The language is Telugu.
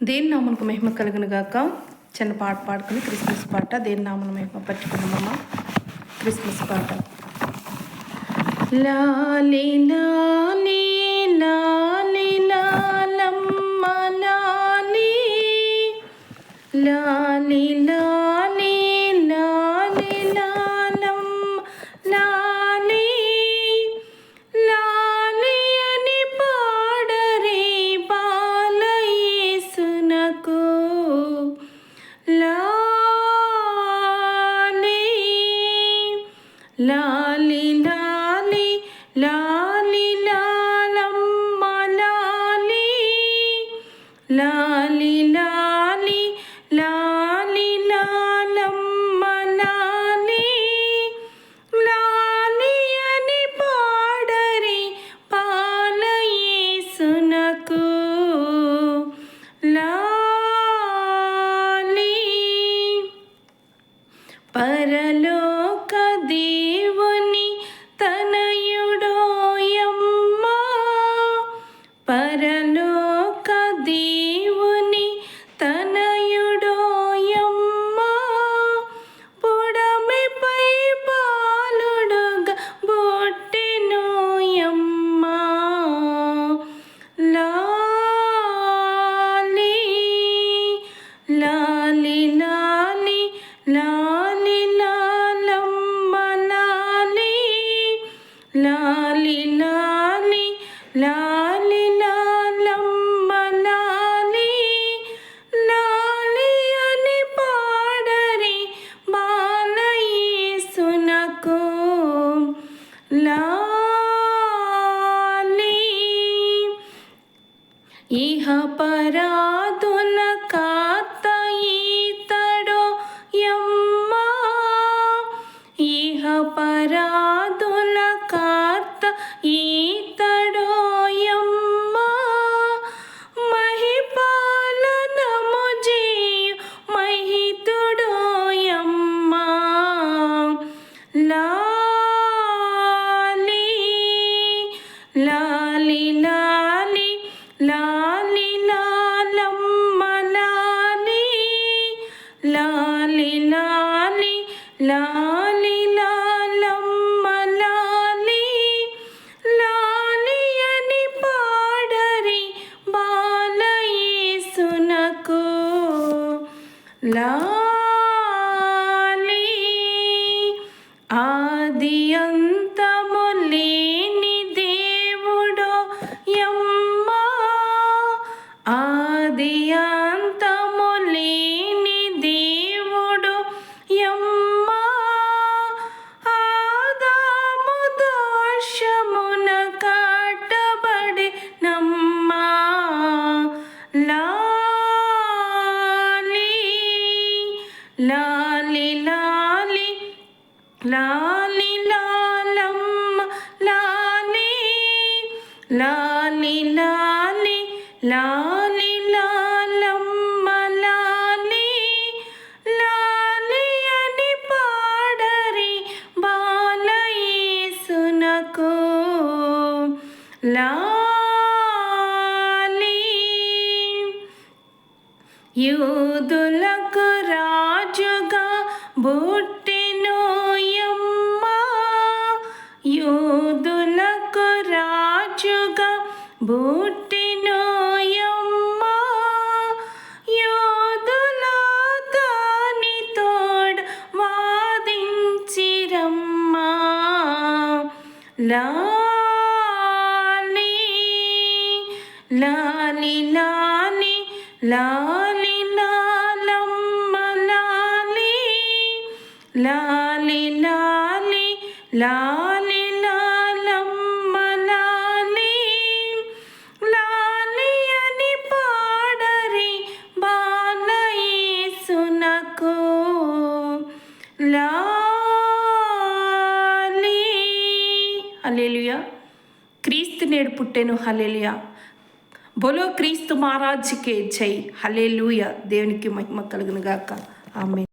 దేని నామమునకు మహిమ కలుగును గాక. చిన్న పాట పాడుకుని క్రిస్మస్ పాట. దేని నామమున మహిమ పట్టుకున్నామమ్మ. క్రిస్మస్ పాట. లాలి లాలి లాలి లాలమ్మ లాలి లాలి లాలి లాలి లాలమ్మ లాలి లాలి అని పాడరే బాలయేసునకు లాలి లాలి లాలి లాలి లాలమ్మ లాలి లాలి లాలి లాలి లాలమ్మ లాలి లాలి అని పాడరి బాలయేసునకు లాలి పరలోక దేవుని తనయుడోయమ్మ పరలోక దేవుని తనయుడోయమ్మ పుడమిపై బాలుడుగా బుట్టెనోయమ్మ లాలి లాలి లాలి లాలి లాలమ్మ లాలి లాలి లాలి లాలి లాలమ్మ లాలి లాలి అని పాడరి బాలయేసునకు లాలి ఇహ పరాదుల కాత ఈతడో యమ్మ ఇహ పరాదుల కాత ఈతడో యమ్మ మహిపాలనము చేయు మహితుడో యమ్మ లాలి లాలి లాలి లాలి లాలమ్మ లాలి లాలి లాలి లాలి లాలమ్మ లాలి లాలి అని పాడరి బాలయేసునకు లాలి ఆది అంతము లేని దేవుడో యమ్మ ఆది అంతము లేని దేవుడు యమ్మ ఆదాము దోషమున కట్టబడి నమ్మ లాలి లాలి లాలి లాలి లాలమ్మ లాలి లాలి లాలి లాలి లాలమ్మ లాలి లాలి అని పాడరి బాలయేసునకు లాలి యూదులకు రాజుగా బుట్టెనోయమ్మ యూదులకు రాజుగా బుట్టెనోయమ్మ యూదుల దాని తోడ వాదించిరమ్మ లాలి లాలి లాలి లాలి లాలమ్మ లాలి లాలి లాలి లాలి లాలమ్మ లాలి లాలి అని పాడరి బాలయేసునకు లాలి హల్లెలూయా. క్రీస్తు నేడు పుట్టెను. హల్లెలూయా. బోలో క్రీస్తు మహారాజ్కే జై. హల్లెలూయా. దేవునికి మహిమ కలుగును గాక. ఆమేన్.